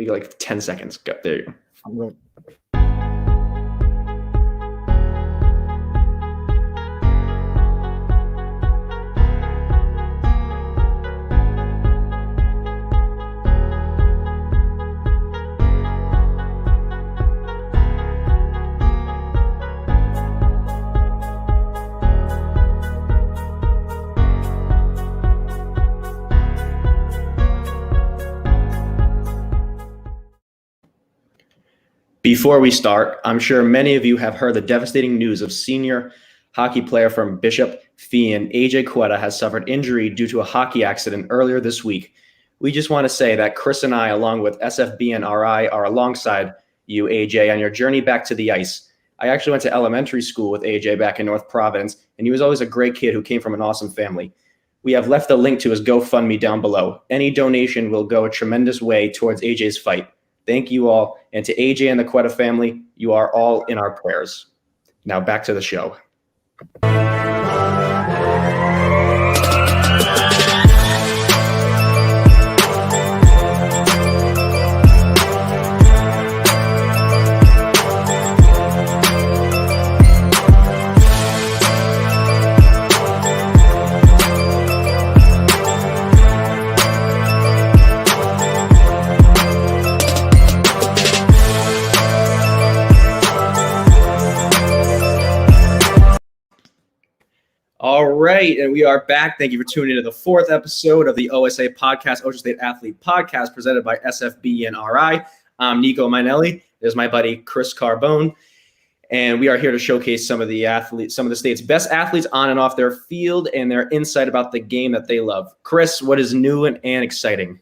like 10 seconds. Go. There you go. I'm going. Before we start, I'm sure many of you have heard the devastating news of senior hockey player from Bishop Fien, AJ Quetta, has suffered injury due to a hockey accident earlier this week. We just want to say that Chris and I, along with SFB and RI, are alongside you, AJ, on your journey back to the ice. I actually went to elementary school with AJ back in North Providence, and he was always a great kid who came from an awesome family. We have left a link to his GoFundMe down below. Any donation will go a tremendous way towards AJ's fight. Thank you all. And to AJ and the Quetta family, you are all in our prayers. Now back to the show. All right, and we are back. Thank you for tuning in to the fourth episode of the OSA podcast, Ocean State Athlete Podcast, presented by SFB and RI. I'm Nico Minelli. There's my buddy Chris Carbone, and we are here to showcase some of the athletes, some of the state's best athletes on and off their field, and their insight about the game that they love. Chris, what is new and exciting?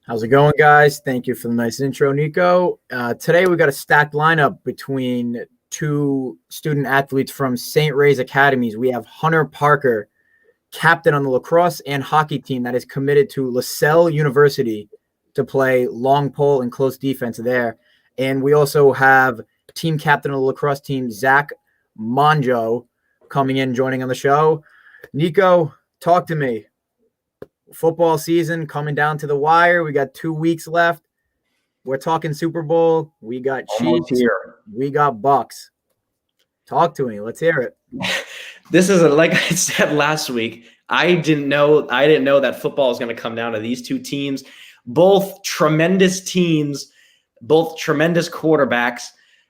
How's it going, guys? Thank you for the nice intro, Nico. Today we got a stacked lineup between two student athletes from St. Ray's Academies. We have Hunter Parker, captain on the lacrosse and hockey team that is committed to Lasell University to play long pole and close defense there. And we also have team captain of the lacrosse team, Zach Mongeau, coming in, joining on the show. Nico, talk to me. Football season coming down to the wire. We got 2 weeks left. We're talking Super Bowl. We got Chiefs. We got Bucks. Talk to me. Let's hear it. This is like I said last week. I didn't know that football is going to come down to these two teams, both tremendous teams, both tremendous quarterbacks.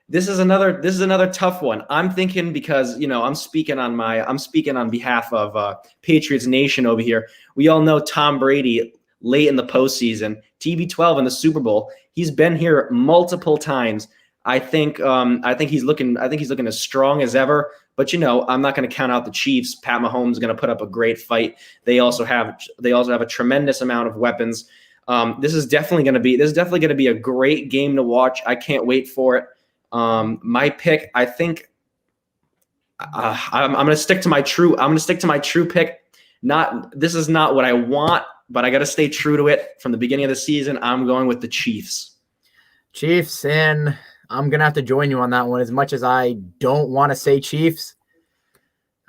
This is another tough one. I'm thinking because I'm speaking on behalf of Patriots Nation over here. We all know Tom Brady late in the postseason, TB12 in the Super Bowl. He's been here multiple times. I think he's looking as strong as ever. But I'm not going to count out the Chiefs. Pat Mahomes is going to put up a great fight. They also have a tremendous amount of weapons. This is definitely going to be a great game to watch. I can't wait for it. My pick, I think, I'm going to stick to my true pick. This is not what I want, but I got to stay true to it from the beginning of the season. I'm going with the Chiefs. Chiefs, and I'm going to have to join you on that one. As much as I don't want to say Chiefs,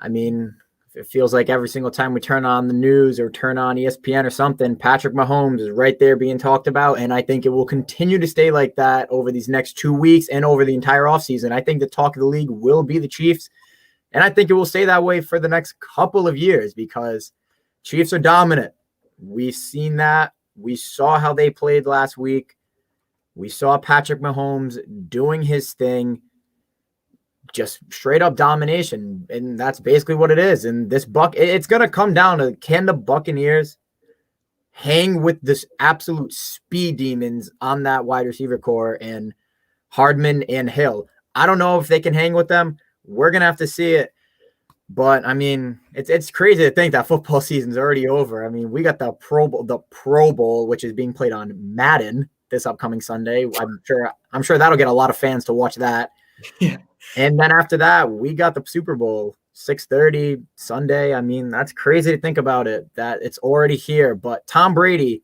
I mean, it feels like every single time we turn on the news or turn on ESPN or something, Patrick Mahomes is right there being talked about, and I think it will continue to stay like that over these next 2 weeks and over the entire offseason. I think the talk of the league will be the Chiefs, and I think it will stay that way for the next couple of years because Chiefs are dominant. We've seen that. We saw how they played last week. We saw Patrick Mahomes doing his thing, just straight up domination, and that's basically what it is. And this it's going to come down to, can the Buccaneers hang with this absolute speed demons on that wide receiver core and Hardman and Hill? I don't know if they can hang with them. We're going to have to see it. But I mean, it's crazy to think that football season's already over. I mean, we got the Pro Bowl, which is being played on Madden this upcoming Sunday. I'm sure that'll get a lot of fans to watch that. Yeah. And then after that, we got the Super Bowl, 6:30 Sunday. I mean, that's crazy to think about it, that it's already here. But Tom Brady,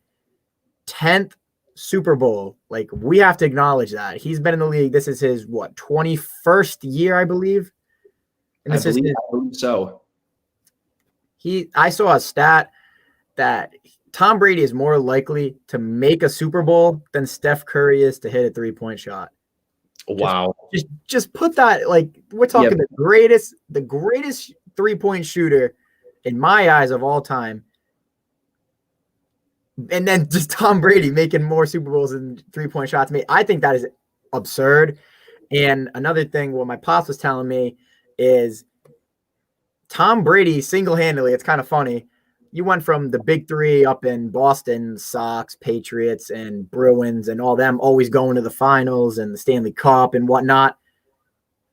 10th Super Bowl. Like, we have to acknowledge that. He's been in the league. This is his, 21st year, I believe? And I believe so. I saw a stat that Tom Brady is more likely to make a Super Bowl than Steph Curry is to hit a 3-point shot. Wow. Just put that, like, we're talking the greatest 3-point shooter in my eyes of all time. And then just Tom Brady making more Super Bowls than 3-point shots. I think that is absurd. And another thing, what my pops was telling me is Tom Brady single-handedly, it's kind of funny. You went from the big three up in Boston, Sox, Patriots, and Bruins, and all them always going to the finals and the Stanley Cup and whatnot.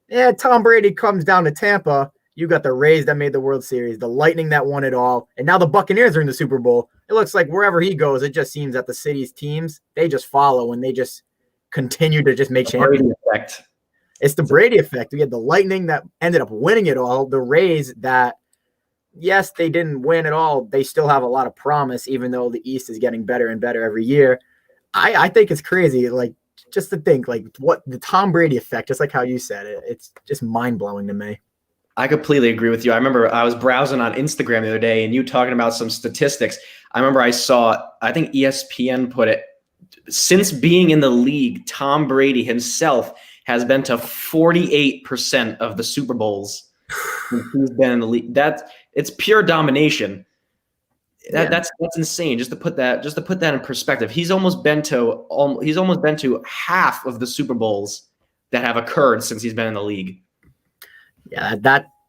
Yeah, Tom Brady comes down to Tampa. You got the Rays that made the World Series, the Lightning that won it all, and now the Buccaneers are in the Super Bowl. It looks like wherever he goes, it just seems that the city's teams, they just follow and they just continue to just make champions. Effect. It's the Brady effect. We had the Lightning that ended up winning it all. The Rays that, yes, they didn't win it all. They still have a lot of promise, even though the East is getting better and better every year. I think it's crazy. Like, just to think, like, what the Tom Brady effect, just like how you said it, it's just mind-blowing to me. I completely agree with you. I remember I was browsing on Instagram the other day and you talking about some statistics. I remember I think ESPN put it, since being in the league, Tom Brady himself has been to 48% of the Super Bowls since he's been in the league. It's pure domination. That's insane. Just to put that in perspective, he's almost been to half of the Super Bowls that have occurred since he's been in the league. Yeah,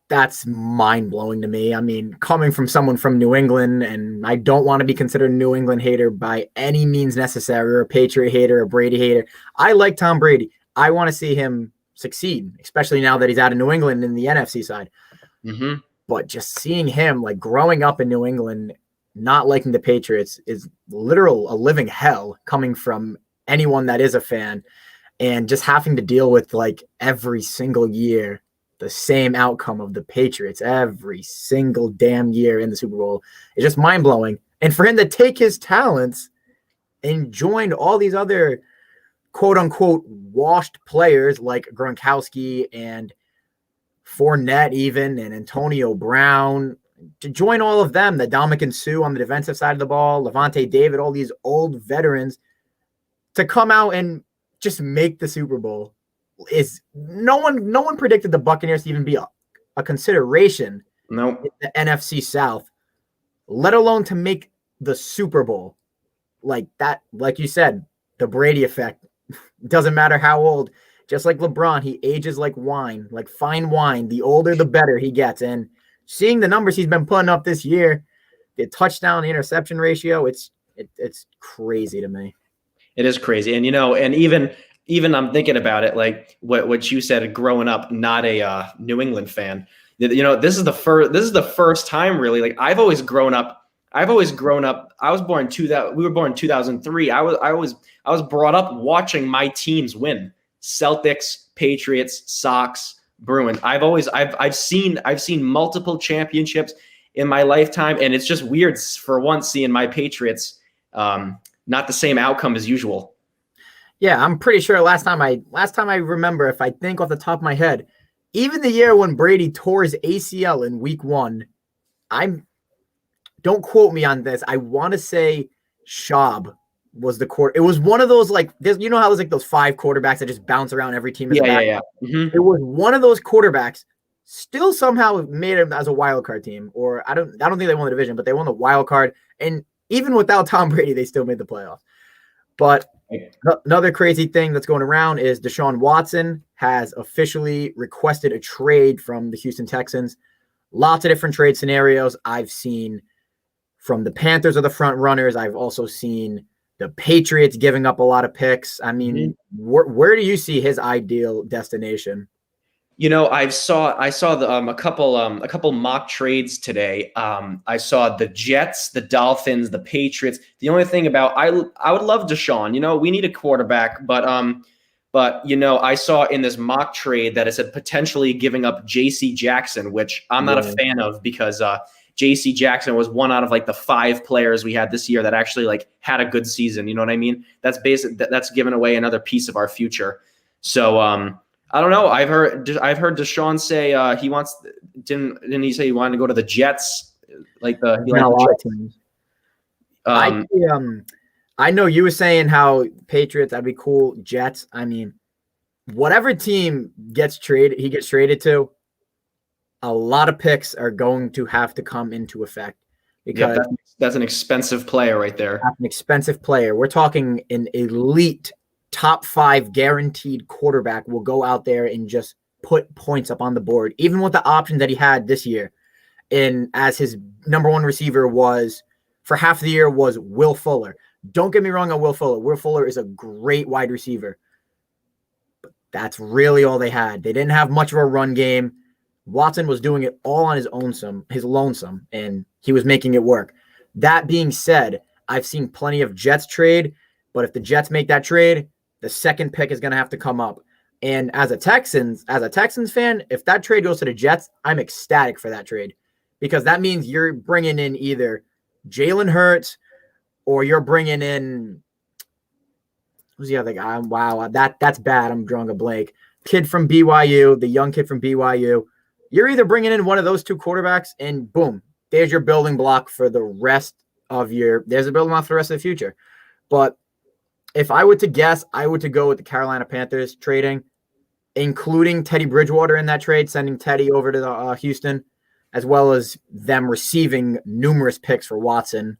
that's mind-blowing to me. I mean, coming from someone from New England, and I don't want to be considered a New England hater by any means necessary, or a Patriot hater, or a Brady hater. I like Tom Brady. I want to see him succeed, especially now that he's out of New England in the NFC side. Mm-hmm. But just seeing him, like, growing up in New England, not liking the Patriots is a living hell coming from anyone that is a fan, and just having to deal with, like, every single year the same outcome of the Patriots every single damn year in the Super Bowl is just mind-blowing. And for him to take his talents and join all these other quote-unquote washed players like Gronkowski and Fournette even, and Antonio Brown, to join all of them, the Dominican Sue on the defensive side of the ball, Levante David, all these old veterans, to come out and just make the Super Bowl. Is no one predicted the Buccaneers to even be a consideration in the NFC South, let alone to make the Super Bowl. Like that, like you said, the Brady effect. Doesn't matter how old. Just like LeBron, he ages like wine, like fine wine. The older, the better he gets. And seeing the numbers he's been putting up this year, the touchdown interception ratio, it's crazy to me. It is crazy. And, and even I'm thinking about it, like what you said, growing up, not a New England fan. This is the first time really. Like I've always grown up. I was born we were born in 2003. I was brought up watching my teams win: Celtics, Patriots, Sox, Bruins. I've seen multiple championships in my lifetime, and it's just weird for once seeing my Patriots not the same outcome as usual. Yeah, I'm pretty sure last time I remember, if I think off the top of my head, even the year when Brady tore his ACL in week 1, don't quote me on this. I want to say Schaub was the quarter. It was one of those, like, you know how there's like those 5 quarterbacks that just bounce around every team. Yeah. Mm-hmm. It was one of those quarterbacks. Still somehow made it as a wild card team, or I don't think they won the division, but they won the wild card. And even without Tom Brady, they still made the playoffs. But another crazy thing that's going around is Deshaun Watson has officially requested a trade from the Houston Texans. Lots of different trade scenarios. I've seen from the Panthers are the front runners. I've also seen the Patriots giving up a lot of picks. I mean, where do you see his ideal destination? I saw a couple mock trades today. I saw the Jets, the Dolphins, the Patriots. The only thing about I would love Deshaun. We need a quarterback, but I saw in this mock trade that it said potentially giving up J.C. Jackson, which I'm not a fan of because J.C. Jackson was one out of like the 5 players we had this year that actually like had a good season. You know what I mean? That's that's giving away another piece of our future. So I don't know. I've heard Deshaun say he wants. Didn't he say he wanted to go to the Jets? Like a lot of teams. Um, I know you were saying how Patriots, that'd be cool. Jets. I mean, whatever team gets traded to, a lot of picks are going to have to come into effect yep, because that's an expensive player right there. that's an expensive player. We're talking an elite top 5 guaranteed quarterback will go out there and just put points up on the board, even with the option that he had this year. And as his number 1 receiver was for half the year was Will Fuller. Don't get me wrong on Will Fuller. Will Fuller is a great wide receiver. But that's really all they had. They didn't have much of a run game. Watson was doing it all on his lonesome, and he was making it work. That being said, I've seen plenty of Jets trade, but if the Jets make that trade, the second pick is going to have to come up. And as a Texans fan, if that trade goes to the Jets, I'm ecstatic for that trade because that means you're bringing in either Jalen Hurts or you're bringing in who's the other guy? Wow, that's bad. I'm drawing a blank. Kid from BYU, the young kid from BYU. You're either bringing in one of those 2 quarterbacks, and boom, there's your building block for the rest of there's a building block for the rest of the future. But if I were to guess, I would to go with the Carolina Panthers trading, including Teddy Bridgewater in that trade, sending Teddy over to Houston, as well as them receiving numerous picks for Watson.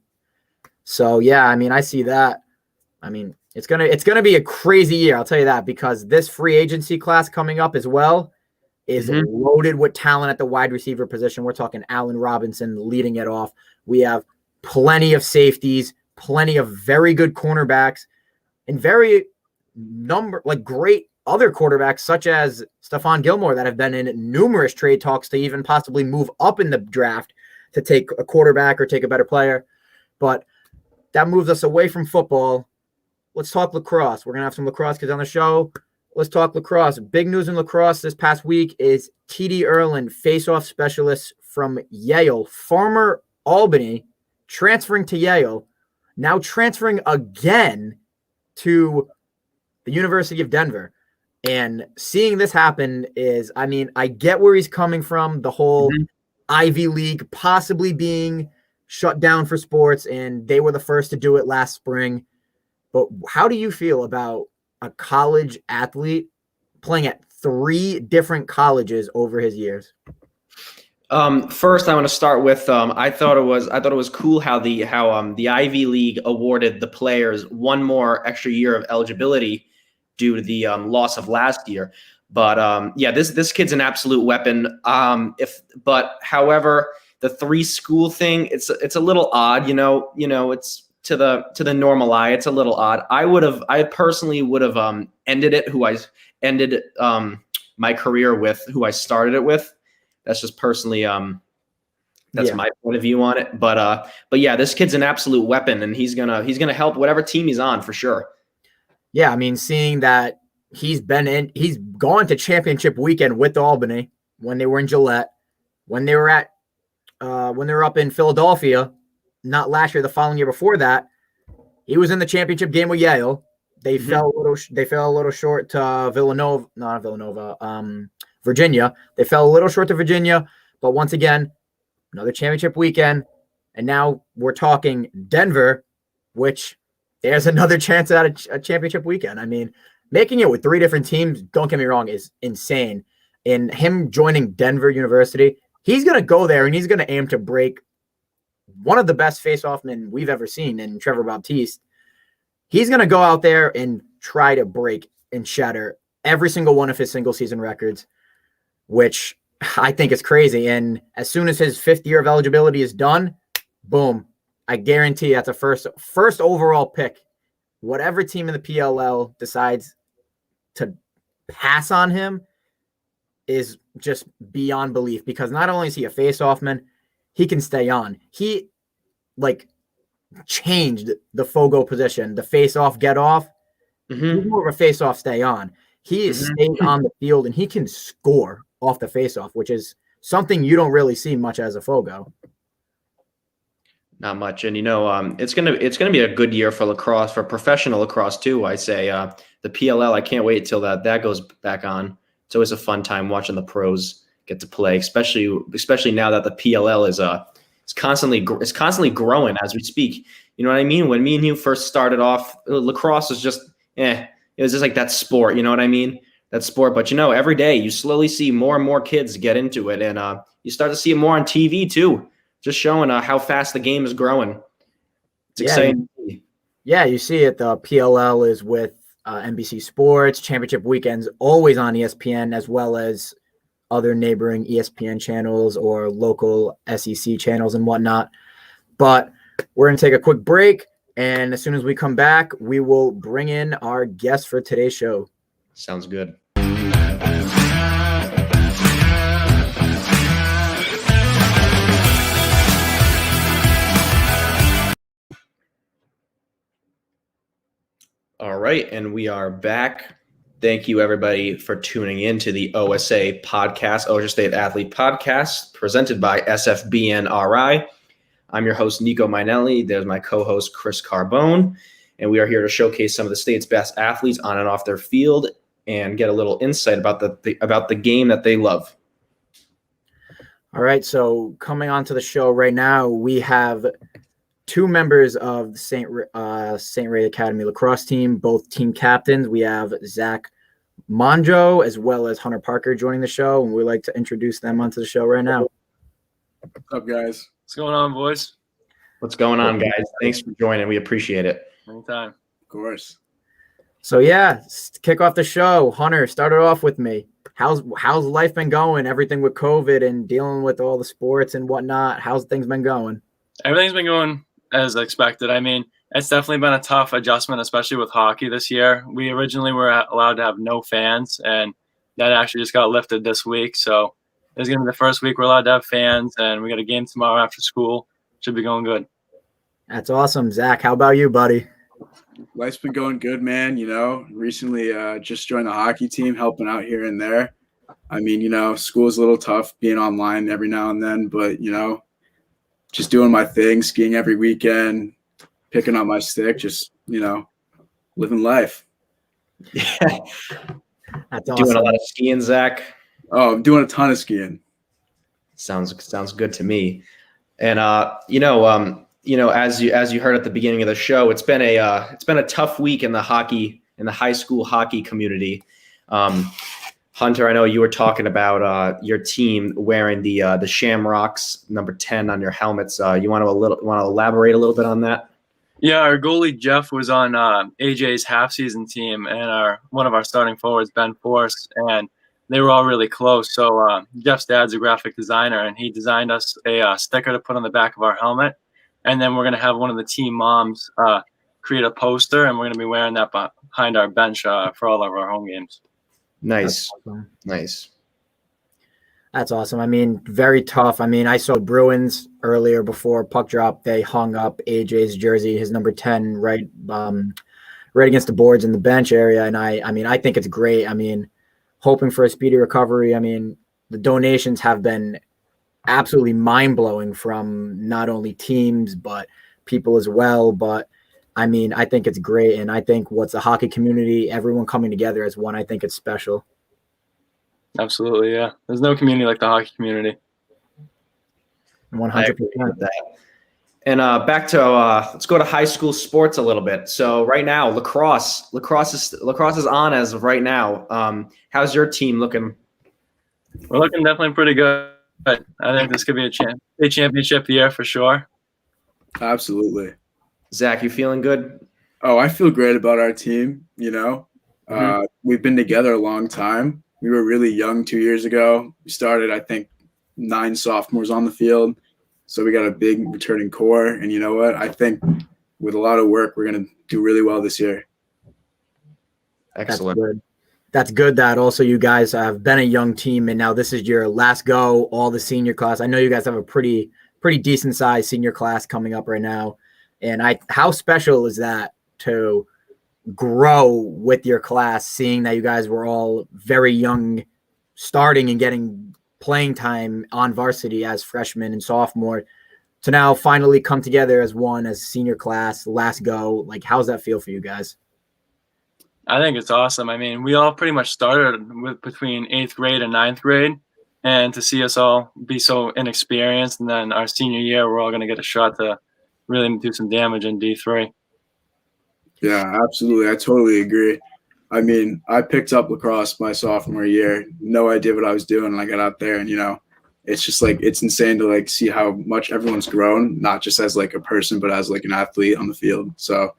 So yeah, I mean, I see that. I mean, it's gonna be a crazy year, I'll tell you that, because this free agency class coming up as well is loaded with talent at the wide receiver position. We're talking Allen Robinson leading it off. We have plenty of safeties, plenty of very good cornerbacks, and great other quarterbacks such as Stephon Gilmore that have been in numerous trade talks to even possibly move up in the draft to take a quarterback or take a better player. But that moves us away from football. Let's talk lacrosse. We're going to have some lacrosse kids on the show. Let's talk lacrosse. Big news in lacrosse this past week is T.D. Erlin, face-off specialist from Yale, former Albany, transferring to Yale, now transferring again to the University of Denver. And seeing this happen is, I mean, I get where he's coming from, the whole Ivy League possibly being shut down for sports, and they were the first to do it last spring. But how do you feel about a college athlete playing at 3 different colleges over his years? First, I want to start with I thought it was cool how the Ivy League awarded the players 1 more extra year of eligibility due to the loss of last year. But yeah, this kid's an absolute weapon. However, the 3 school thing, it's a little odd. You know, it's to the normal eye, it's a little odd. I personally would have ended my career with who I started it with. That's just personally that's my point of view on it. But yeah, this kid's an absolute weapon, and he's gonna help whatever team he's on for sure. Yeah, I mean, seeing that he's gone to championship weekend with Albany when they were in Gillette, when they were up in Philadelphia, not last year, the following year before that, he was in the championship game with Yale. They fell a little short to Virginia. They fell a little short to Virginia, but once again, another championship weekend, and now we're talking Denver, which there's another chance at a championship weekend. I mean, making it with 3 different teams, don't get me wrong, is insane. And him joining Denver University, he's going to go there and he's going to aim to break one of the best face-off men we've ever seen in Trevor Baptiste. He's going to go out there and try to break and shatter every single one of his single-season records, which I think is crazy. And as soon as his 5th year of eligibility is done, boom, I guarantee that's a first overall pick. Whatever team in the PLL decides to pass on him is just beyond belief, because not only is he a face-off man, he can stay on. He changed the Fogo position, the face-off get off. He's more of a face-off stay on. He is staying on the field and he can score off the face-off, which is something you don't really see much as a Fogo. Not much. And it's gonna be a good year for lacrosse, for professional lacrosse too. I say the PLL, I can't wait till that goes back on. It's always a fun time watching the pros get to play, especially now that the PLL is constantly growing as we speak. You know what I mean? When me and you first started off, lacrosse was just, it was just like that sport. You know what I mean? That sport. But, every day you slowly see more and more kids get into it. And you start to see it more on TV too, just showing how fast the game is growing. It's exciting. You see it. The PLL is with NBC Sports, championship weekends always on ESPN, as well as other neighboring ESPN channels or local SEC channels and whatnot. But we're going to take a quick break, and as soon as we come back, we will bring in our guest for today's show. Sounds good. All right, and we are back. Thank you, everybody, for tuning in to the OSA podcast, Osher State Athlete Podcast, presented by SFBNRI. I'm your host, Nico Mainelli. There's my co-host, Chris Carbone, and we are here to showcase some of the state's best athletes on and off their field and get a little insight about the game that they love. All right, so coming onto the show right now, we have two members of the St. Ray Academy lacrosse team, both team captains. We have Zach Mongeau as well as Hunter Parker joining the show, and we'd like to introduce them onto the show right now. What's up, guys? What's going on, boys? What's going on, guys? Thanks for joining. We appreciate it. Anytime. Of course. So to kick off the show, Hunter, start it off with me. How's life been going? Everything with COVID and dealing with all the sports and whatnot. How's things been going? Everything's been going as expected. I mean, it's definitely been a tough adjustment, especially with hockey this year. We originally were allowed to have no fans, and that actually just got lifted this week. So it's going to be the first week we're allowed to have fans, and we got a game tomorrow after school. Should be going good. That's awesome. Zach, how about you, buddy? Life's been going good, man. Recently just joined the hockey team, helping out here and there. I mean, school's a little tough being online every now and then, but, just doing my thing, skiing every weekend, picking up my stick, just, living life. Yeah. That's awesome. Doing a lot of skiing, Zach? Oh, I'm doing a ton of skiing. Sounds good to me. And as you heard at the beginning of the show, it's been a tough week in the high school hockey community. Hunter, I know you were talking about your team wearing the Shamrocks number 10 on your helmets. You want to elaborate a little bit on that? Yeah, our goalie Jeff was on AJ's half-season team, and one of our starting forwards, Ben Force, and they were all really close. So Jeff's dad's a graphic designer, and he designed us a sticker to put on the back of our helmet. And then we're going to have one of the team moms create a poster, and we're going to be wearing that behind our bench for all of our home games. Nice. That's awesome. Nice. That's awesome. I mean, very tough. I mean, I saw Bruins earlier before puck drop. They hung up AJ's jersey, his number 10, right against the boards in the bench area. And I think it's great. I mean, hoping for a speedy recovery. I mean, the donations have been absolutely mind-blowing from not only teams but people as well. But I mean, I think it's great, and I think what's the hockey community, everyone coming together as one, I think it's special. Absolutely, yeah. There's no community like the hockey community. 100%. And back to let's go to high school sports a little bit. So right now, lacrosse is on as of right now. How's your team looking? We're looking definitely pretty good. I think this could be a championship year for sure. Absolutely. Zach, you feeling good? Oh, I feel great about our team. We've been together a long time. We were really young 2 years ago. We started, I think, 9 sophomores on the field. So we got a big returning core. And you know what? I think with a lot of work, we're going to do really well this year. Excellent. That's good that also you guys have been a young team, and now this is your last go, all the senior class. I know you guys have a pretty decent sized senior class coming up right now. And how special is that to grow with your class, seeing that you guys were all very young, starting and getting playing time on varsity as freshmen and sophomore, to now finally come together as one, as senior class, last go? Like, how's that feel for you guys? I think it's awesome. I mean, we all pretty much started between 8th grade and 9th grade, and to see us all be so inexperienced, and then our senior year, we're all going to get a shot to really do some damage in D3. Yeah, absolutely. I totally agree. I mean, I picked up lacrosse my sophomore year, no idea what I was doing, and I got out there, and it's just like it's insane to like see how much everyone's grown, not just as like a person, but as like an athlete on the field. So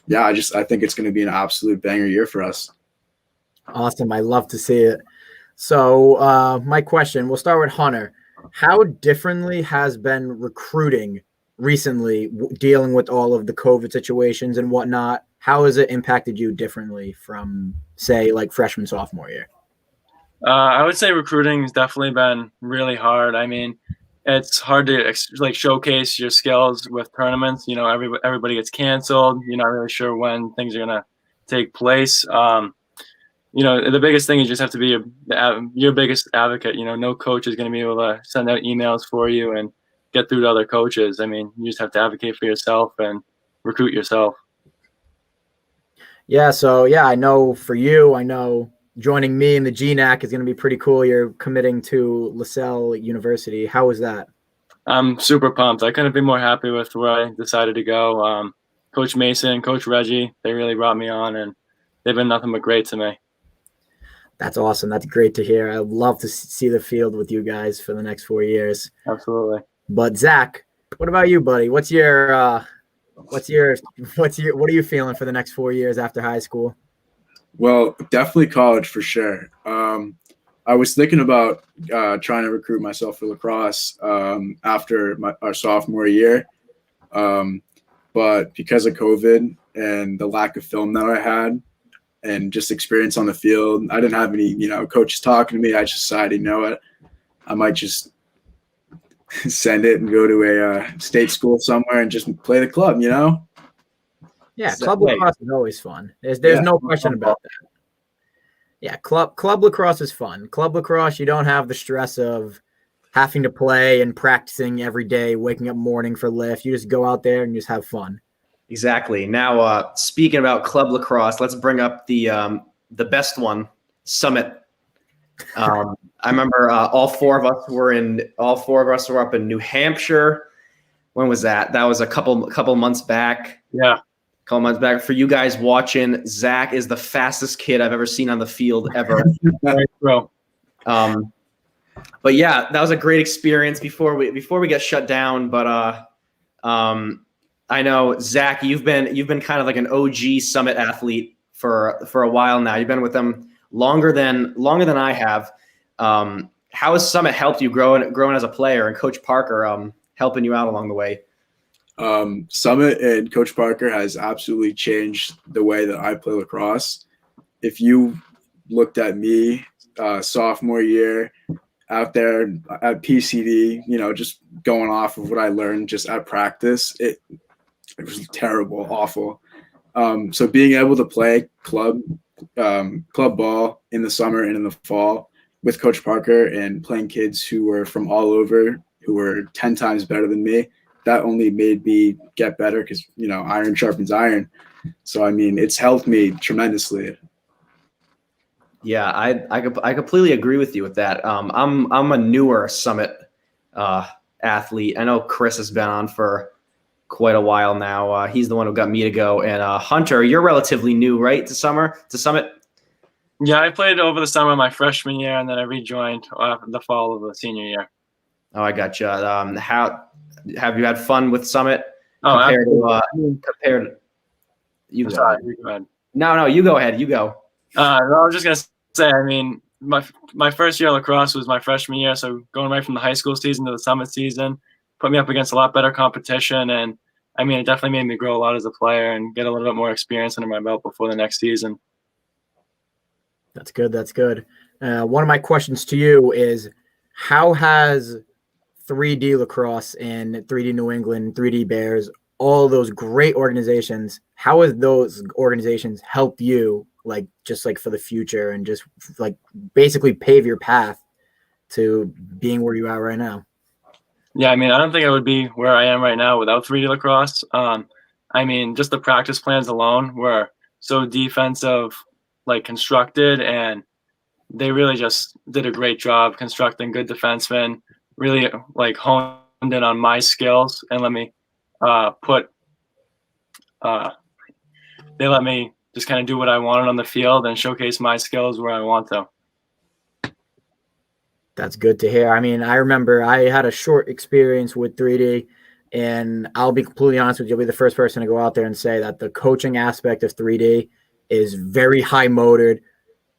yeah, I think it's going to be an absolute banger year for us. Awesome. I love to see it. So my question, we'll start with Hunter. How differently has been recruiting recently, dealing with all of the COVID situations and whatnot? How has it impacted you differently from, say, like freshman, sophomore year? I would say recruiting has definitely been really hard. I mean, it's hard to like showcase your skills with tournaments. Everybody gets canceled. You're not really sure when things are gonna take place. The biggest thing is just have to be your biggest advocate. No coach is going to be able to send out emails for you and get through to other coaches. I mean, you just have to advocate for yourself and recruit yourself. Yeah. So, yeah, I know for you, joining me in the GNAC is going to be pretty cool. You're committing to Lasell University. How was that? I'm super pumped. I couldn't be more happy with where I decided to go. Coach Mason, Coach Reggie, they really brought me on, and they've been nothing but great to me. That's awesome. That's great to hear. I'd love to see the field with you guys for the next 4 years. Absolutely. But Zach, what about you, buddy? What are you feeling for the next 4 years after high school? Well, definitely college for sure. I was thinking about trying to recruit myself for lacrosse after our sophomore year. But because of COVID and the lack of film that I had and just experience on the field, I didn't have any, coaches talking to me. I just decided, I might just send it and go to a state school somewhere and just play the club, Yeah, club lacrosse is always fun. There's no question about that. Yeah, club lacrosse is fun. Club lacrosse, you don't have the stress of having to play and practicing every day, waking up morning for lift. You just go out there and just have fun. Exactly. Now, speaking about club lacrosse, let's bring up the best one, Summit. I remember all four of us were up in New Hampshire. When was that? That was a couple months back. Yeah. Couple months back. For you guys watching, Zach is the fastest kid I've ever seen on the field ever. Bro. But yeah, that was a great experience before we get shut down. But I know, Zach, you've been kind of like an OG Summit athlete for a while now. You've been with them longer than I have. How has Summit helped you growing as a player, and Coach Parker helping you out along the way? Summit and Coach Parker has absolutely changed the way that I play lacrosse. If you looked at me sophomore year out there at PCD, just going off of what I learned just at practice, it was terrible, awful. So being able to play club ball in the summer and in the fall with Coach Parker and playing kids who were from all over, who were 10 times better than me, that only made me get better because, iron sharpens iron. So, I mean, it's helped me tremendously. Yeah, I completely agree with you with that. I'm a newer Summit athlete. I know Chris has been on for quite a while now. He's the one who got me to go. And Hunter, you're relatively new, right, to Summit? Yeah, I played over the summer my freshman year, and then I rejoined the fall of the senior year. Oh, I gotcha. How have you had fun with Summit? Oh, compared. You sorry, go ahead. No, you go ahead. You go. I was just gonna say, I mean, my first year of lacrosse was my freshman year, so going right from the high school season to the Summit season put me up against a lot better competition, and I mean, it definitely made me grow a lot as a player and get a little bit more experience under my belt before the next season. That's good. That's good. One of my questions to you is, how has 3D Lacrosse and 3D New England, 3D Bears, all those great organizations, how has those organizations helped you, just for the future and just basically pave your path to being where you are right now? Yeah, I mean, I don't think I would be where I am right now without 3D Lacrosse. I mean, just the practice plans alone were so defensive, constructed, and they really just did a great job constructing good defensemen, really honed in on my skills and let me put they let me just kind of do what I wanted on the field and showcase my skills where I want to. That's good to hear. I mean, I remember I had a short experience with 3D, and I'll be completely honest with you. You'll be the first person to go out there and say that the coaching aspect of 3D is very high motored.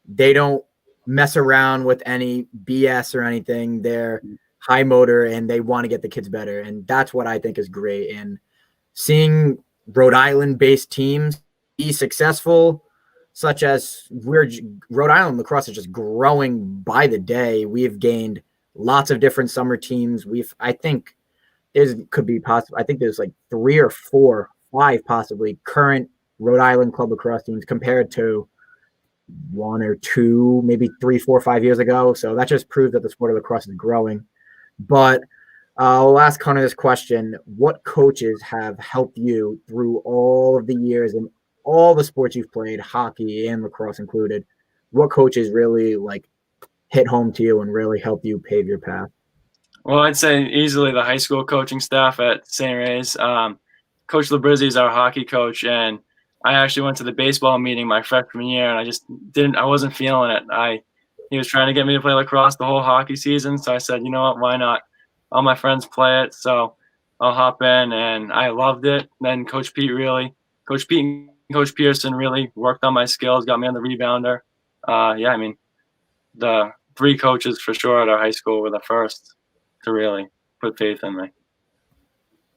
They don't mess around with any BS or anything. They're high motor and they want to get the kids better. And that's what I think is great. And seeing Rhode Island based teams be successful, such as Rhode Island lacrosse is just growing by the day. We've gained lots of different summer teams. I think could be possible. I think there's like 3 or 4, 5 possibly current Rhode Island club lacrosse teams compared to 1 or 2, maybe 3, 4, 5 years ago. So that just proves that the sport of lacrosse is growing. But I'll ask Connor this question. What coaches have helped you through all of the years and all the sports you've played, hockey and lacrosse included? What coaches really like hit home to you and really helped you pave your path? Well, I'd say easily the high school coaching staff at St. Ray's. Coach Labrizzi is our hockey coach, and I actually went to the baseball meeting my freshman year, and I wasn't feeling it. He was trying to get me to play lacrosse the whole hockey season, so I said, you know what, why not? All my friends play it, so I'll hop in, and I loved it. Then Coach Pete and Coach Pearson really worked on my skills, got me on the rebounder. I mean, the 3 coaches for sure at our high school were the first to really put faith in me.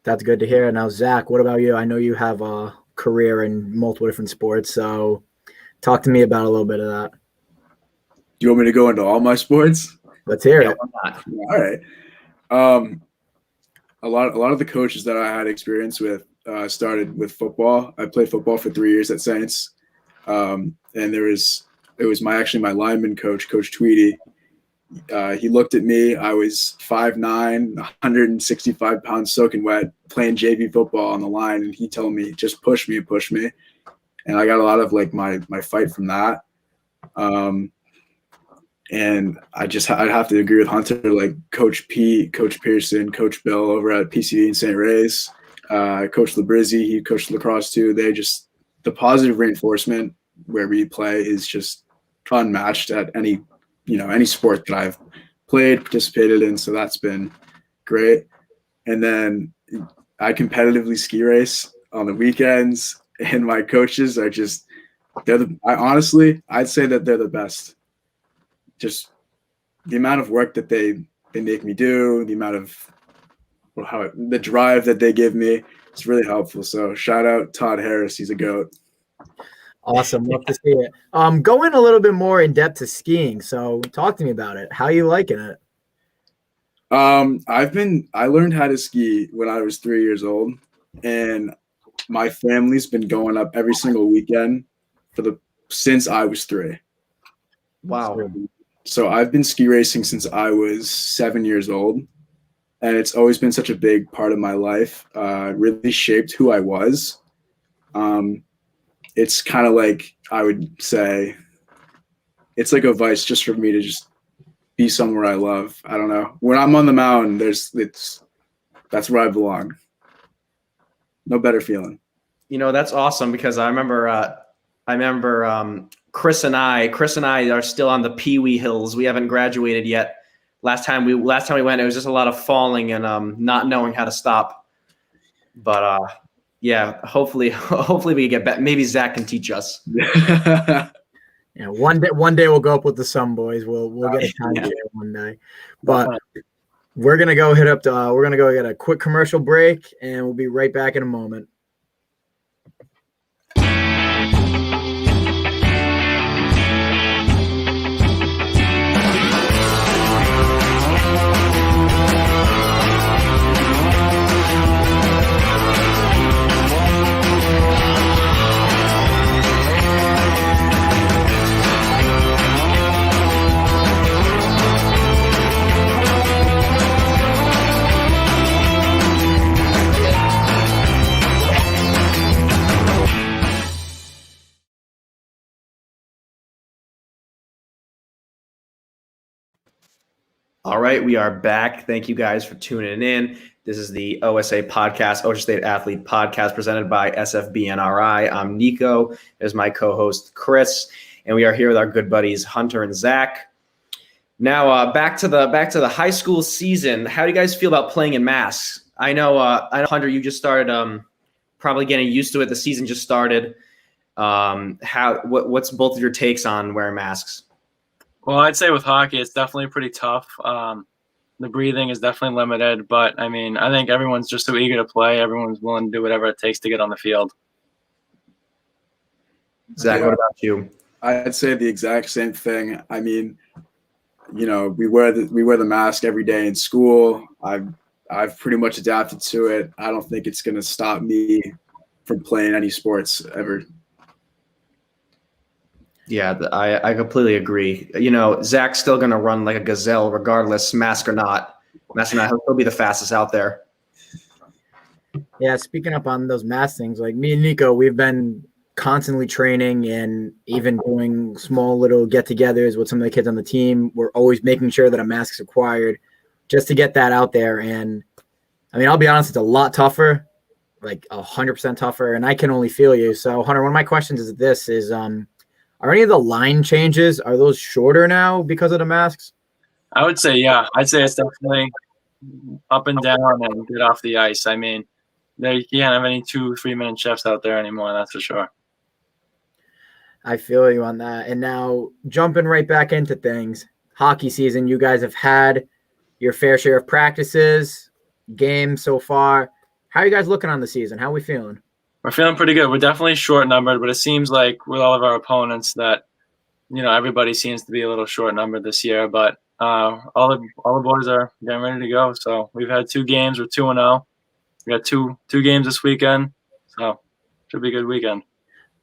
That's good to hear. Now, Zach, what about you? I know you have a career in multiple different sports, so talk to me about a little bit of that. Do you want me to go into all my sports? Let's hear it. All right. A lot of the coaches that I had experience with started with football. I played football for 3 years at Saints, and it was my lineman coach, Coach Tweedy. He looked at me. I was 5'9", 165 pounds, soaking wet, playing JV football on the line, and he told me, "Just push me." And I got a lot of like my fight from that. And I'd have to agree with Hunter, like Coach Pete, Coach Pearson, Coach Bill over at PCD and St. Ray's, Coach Labrizzi, he coached lacrosse too. The positive reinforcement where we play is just unmatched at any sport that I've played, participated in. So that's been great. And then I competitively ski race on the weekends, and my coaches are just, I'd say that they're the best. Just the amount of work that they make me do, the amount of the drive that they give me, it's really helpful. So shout out Todd Harris. He's a GOAT. Awesome. Love to see it. Go in a little bit more in depth to skiing. So talk to me about it. How are you liking it? I learned how to ski when I was 3 years old, and my family's been going up every single weekend since I was 3. Wow. So I've been ski racing since I was 7 years old, and it's always been such a big part of my life. Really shaped who I was. It's kind of like, I would say, it's like a vice just for me to just be somewhere I love. I don't know. When I'm on the mountain, that's where I belong. No better feeling. That's awesome, because I remember Chris and I are still on the Pee Wee Hills. We haven't graduated yet. Last time we went, it was just a lot of falling and not knowing how to stop. But yeah, hopefully we get back. Maybe Zach can teach us. Yeah, one day we'll go up with the Sun Boys. We'll get a time there one day. But we're gonna go we're gonna go get a quick commercial break, and we'll be right back in a moment. All right, we are back. Thank you guys for tuning in. This is the OSA podcast, Ocean State Athlete Podcast, presented by SFBNRI. I'm Nico. There's my co-host Chris, and we are here with our good buddies Hunter and Zach. Now, back to the high school season. How do you guys feel about playing in masks? I know Hunter, you just started probably getting used to it. The season just started. What's both of your takes on wearing masks? Well, I'd say with hockey, it's definitely pretty tough. The breathing is definitely limited, but I mean, I think everyone's just so eager to play. Everyone's willing to do whatever it takes to get on the field. Zach, what about you? I'd say the exact same thing. I mean, you know, we wear the mask every day in school. I've pretty much adapted to it. I don't think it's going to stop me from playing any sports ever. Yeah, I completely agree. You know, Zach's still going to run like a gazelle regardless, mask or not. Mask or not, he'll still be the fastest out there. Yeah, speaking up on those mask things, like me and Nico, we've been constantly training and even doing small little get-togethers with some of the kids on the team. We're always making sure that a mask is required just to get that out there. And, I mean, I'll be honest, it's a lot tougher, like 100% tougher, and I can only feel you. So, Hunter, one of my questions is are any of the line changes, are those shorter now because of the masks? I would say, yeah. I'd say it's definitely up and down and get off the ice. I mean, you can't have any 2-3 minute shifts out there anymore, that's for sure. I feel you on that. And now jumping right back into things, hockey season, you guys have had your fair share of practices, games so far. How are you guys looking on the season? How are we feeling? We're feeling pretty good. We're definitely short-numbered, but it seems like with all of our opponents that, you know, everybody seems to be a little short-numbered this year. But all the boys are getting ready to go. So we've had 2 games. We're 2-0. We got two games this weekend. So should be a good weekend.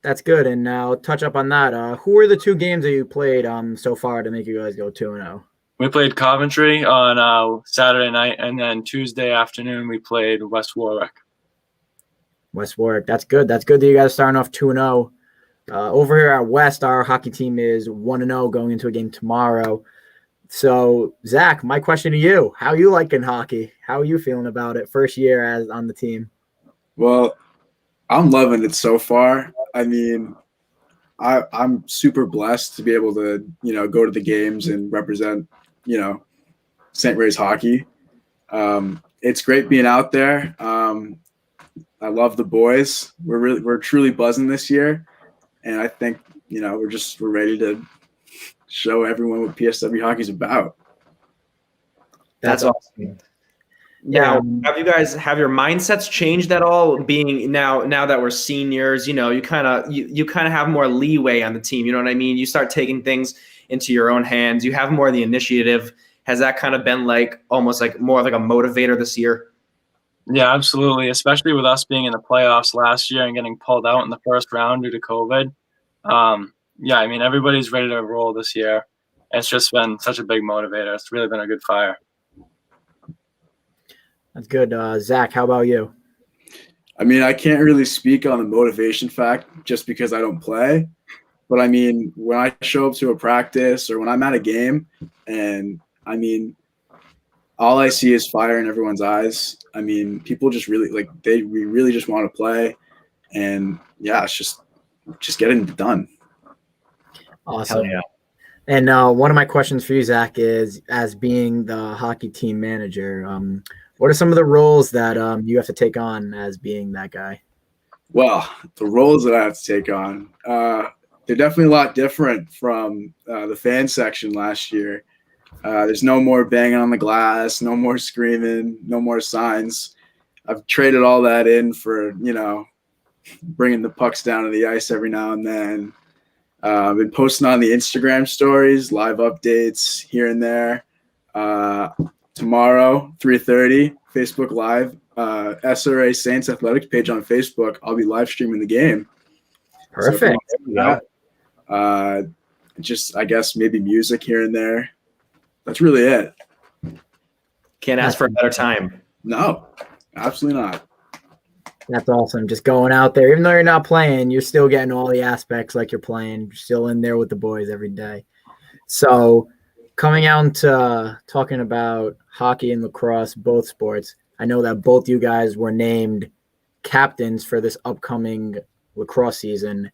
That's good. And now touch up on that. Who are the 2 games that you played so far to make you guys go 2-0? We played Coventry on Saturday night, and then Tuesday afternoon we played West Warwick. West Warwick. That's good. That's good that you guys are starting off 2-0. Over here at West, our hockey team is 1-0 going into a game tomorrow. So, Zach, my question to you, how are you liking hockey? How are you feeling about it? First year as on the team. Well, I'm loving it so far. I mean, I'm super blessed to be able to, you know, go to the games and represent, you know, St. Ray's hockey. It's great being out there. I love the boys. We're truly buzzing this year, and I think, you know, we're ready to show everyone what PSW hockey is about. That's awesome. Now, have your mindsets changed at all? Being now that we're seniors, you know, you kind of have more leeway on the team. You know what I mean? You start taking things into your own hands. You have more of the initiative. Has that kind of been like almost like more like a motivator this year? Yeah, absolutely. Especially with us being in the playoffs last year and getting pulled out in the first round due to COVID. Yeah, I mean, everybody's ready to roll this year. It's just been such a big motivator. It's really been a good fire. That's good. Zach, how about you? I mean, I can't really speak on the motivation fact just because I don't play. But, I mean, when I show up to a practice or when I'm at a game, and, I mean, all I see is fire in everyone's eyes. I mean, people just really, like, we really just want to play. And, yeah, it's just getting it done. Awesome. Hell yeah. And one of my questions for you, Zach, is as being the hockey team manager, what are some of the roles that you have to take on as being that guy? Well, the roles that I have to take on, they're definitely a lot different from the fan section last year. There's no more banging on the glass, no more screaming, no more signs. I've traded all that in for, you know, bringing the pucks down to the ice every now and then. I've been posting on the Instagram stories, live updates here and there. Tomorrow, 3:30, Facebook Live, SRA Saints Athletics page on Facebook. I'll be live streaming the game. Perfect. So, just, I guess, maybe music here and there. That's really it. Can't ask for a better time. No, absolutely not. That's awesome. Just going out there, even though you're not playing, you're still getting all the aspects like you're playing. You're still in there with the boys every day. So coming out to talking about hockey and lacrosse, both sports, I know that both you guys were named captains for this upcoming lacrosse season.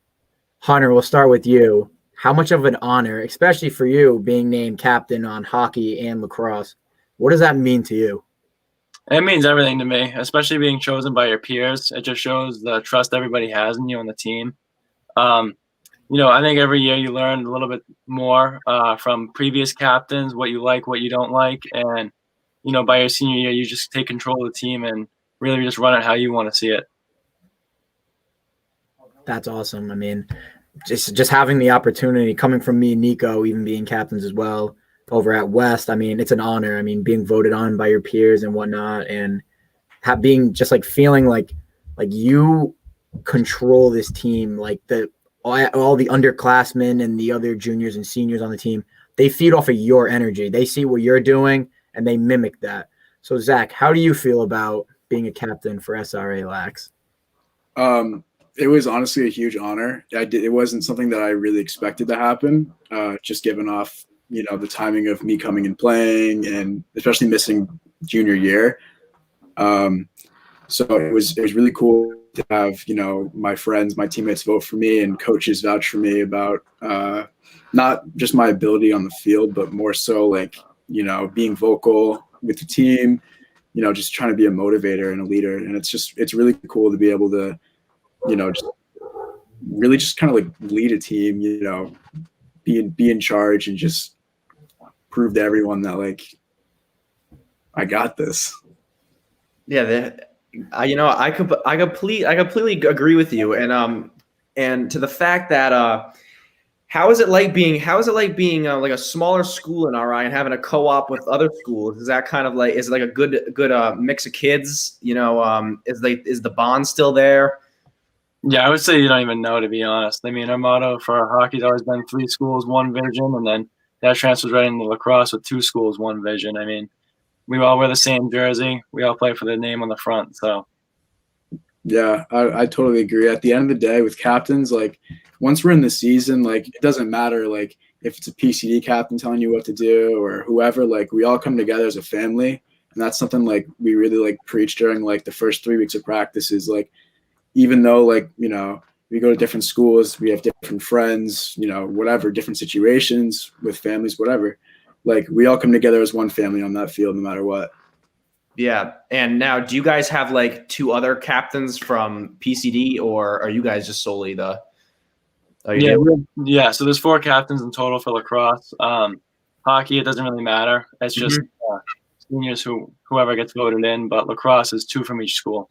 Hunter, we'll start with you. How much of an honor, especially for you, being named captain on hockey and lacrosse? What does that mean to you? It means everything to me, especially being chosen by your peers. It just shows the trust everybody has in you and the team. I think every year you learn a little bit more from previous captains, what you like, what you don't like. And, by your senior year, you just take control of the team and really just run it how you want to see it. That's awesome. I mean, just having the opportunity coming from me and Nico, even being captains as well over at West, I mean, it's an honor. I mean, being voted on by your peers and whatnot, and being just like feeling like you control this team, like all the underclassmen and the other juniors and seniors on the team, they feed off of your energy. They see what you're doing and they mimic that. So Zach, how do you feel about being a captain for SRA Lax? It was honestly a huge honor. It wasn't something that I really expected to happen, just given off, the timing of me coming and playing, and especially missing junior year. So it was really cool to have, my friends, my teammates vote for me, and coaches vouch for me about not just my ability on the field, but more so like, being vocal with the team, just trying to be a motivator and a leader. And it's really cool to be able to, just really just kind of like lead a team, be in charge and just prove to everyone that like I got this. Yeah, I completely agree with you, and to the fact that how is it like being like a smaller school in RI and having a co-op with other schools? Is that kind of like, is it like a good mix of kids? Is the bond still there? Yeah, I would say you don't even know, to be honest. I mean, our motto for our hockey's always been 3 schools, 1 vision, and then that transfers right into lacrosse with 2 schools, 1 vision. I mean, we all wear the same jersey. We all play for the name on the front. So, yeah, I totally agree. At the end of the day, with captains, like once we're in the season, like it doesn't matter like if it's a PCD captain telling you what to do or whoever. Like we all come together as a family, and that's something like we really like preach during like the first 3 weeks of practice. Is like, even though like we go to different schools, we have different friends, whatever, different situations with families, whatever. Like we all come together as one family on that field, no matter what. Yeah. And now, do you guys have like 2 other captains from PCD, or are you guys just solely the? Yeah. So there's 4 captains in total for lacrosse. Hockey, it doesn't really matter. It's just seniors whoever gets voted in, but lacrosse is 2 from each school.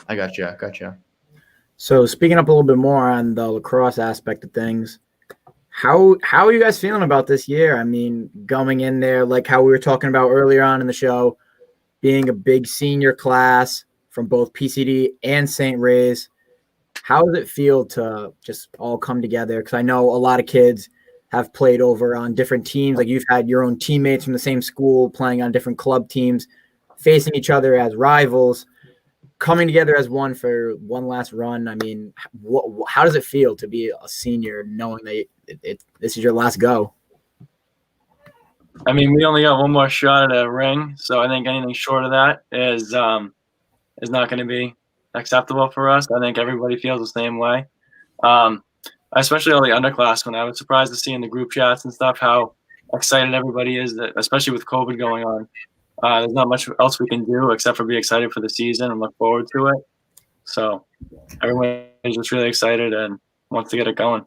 I gotcha. So speaking up a little bit more on the lacrosse aspect of things, how are you guys feeling about this year? I mean, going in there, like how we were talking about earlier on in the show, being a big senior class from both PCD and St. Ray's, how does it feel to just all come together? Because I know a lot of kids have played over on different teams. Like you've had your own teammates from the same school playing on different club teams, facing each other as rivals. Coming together as one for one last run. I mean, how does it feel to be a senior knowing that this is your last go? I mean, we only got 1 more shot at a ring, so I think anything short of that is not going to be acceptable for us. I think everybody feels the same way, especially all the underclassmen. I was surprised to see in the group chats and stuff how excited everybody is, that, especially with COVID going on. There's not much else we can do except for be excited for the season and look forward to it. So everyone is just really excited and wants to get it going.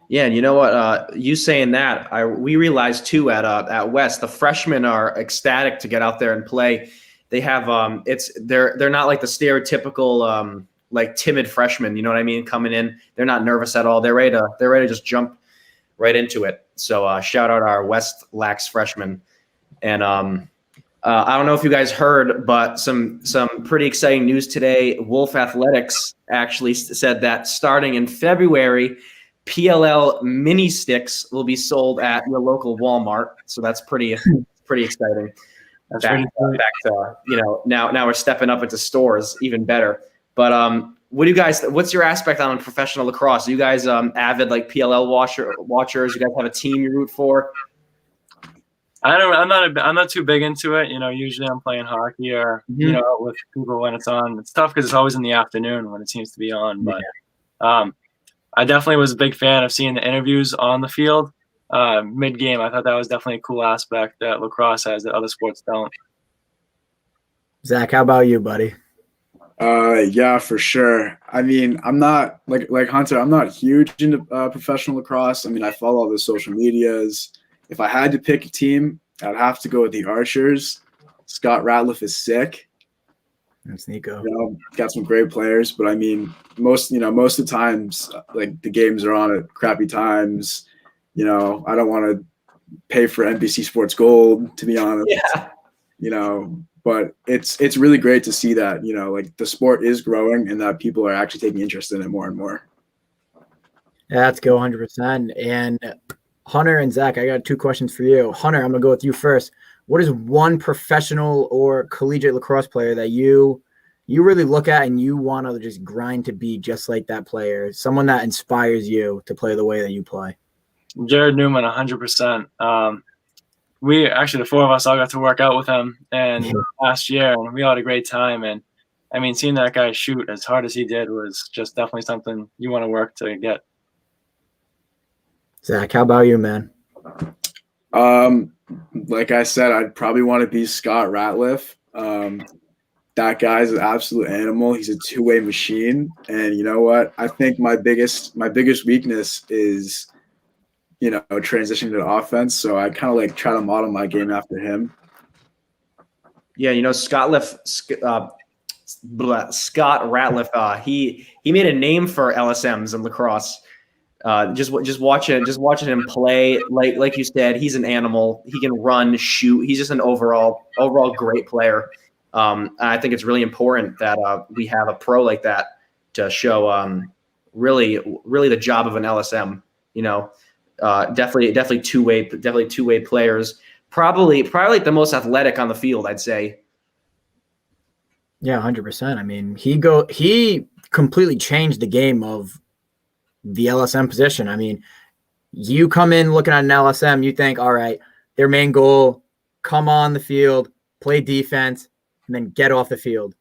Yeah, and you know what? You saying that, we realized too at West, the freshmen are ecstatic to get out there and play. They have they're not like the stereotypical like timid freshmen. You know what I mean? Coming in, they're not nervous at all. They're ready to just jump right into it. So shout out our West Lax freshmen. And I don't know if you guys heard, but some pretty exciting news today. Wolf Athletics actually said that starting in February, PLL mini sticks will be sold at your local Walmart. So that's pretty exciting. That's back to now we're stepping up into stores, even better. But what's your aspect on professional lacrosse? Are you guys avid like PLL watchers? You guys have a team you root for? I'm not too big into it. Usually I'm playing hockey or out with people when it's on. It's tough because it's always in the afternoon when it seems to be on. But I definitely was a big fan of seeing the interviews on the field mid game. I thought that was definitely a cool aspect that lacrosse has that other sports don't. Zach, how about you, buddy? Yeah, for sure. I mean, I'm not like Hunter. I'm not huge into professional lacrosse. I mean, I follow all the social medias. If I had to pick a team, I'd have to go with the Archers. Scott Ratliff is sick. That's Nico. Got some great players, but I mean, most of the times, like the games are on at crappy times. I don't want to pay for NBC Sports Gold, to be honest. Yeah. But it's really great to see that, like the sport is growing and that people are actually taking interest in it more and more. Yeah, let's go 100%. And Hunter and Zach, I got 2 questions for you. Hunter, I'm going to go with you first. What is one professional or collegiate lacrosse player that you really look at and you want to just grind to be just like that player, someone that inspires you to play the way that you play? Jared Newman, 100%. We actually, the 4 of us all got to work out with him last year, and we all had a great time. And I mean, seeing that guy shoot as hard as he did was just definitely something you want to work to get. Zach, how about you, man? Like I said, I'd probably want to be Scott Ratliff. That guy's an absolute animal. He's a two-way machine. And you know what? I think my biggest weakness is, transitioning to offense. So I kind of try to model my game after him. Yeah, Scott Ratliff. He made a name for LSMs in lacrosse. Just watching him play, like you said, he's an animal. He can run, shoot. He's just an overall great player. I think it's really important that we have a pro like that to show really the job of an LSM. Definitely two-way players. Probably like the most athletic on the field, I'd say. Yeah, 100%. I mean, he completely changed the game of the LSM position. I mean, you come in looking at an LSM, you think, all right, their main goal, come on the field, play defense, and then get off the field.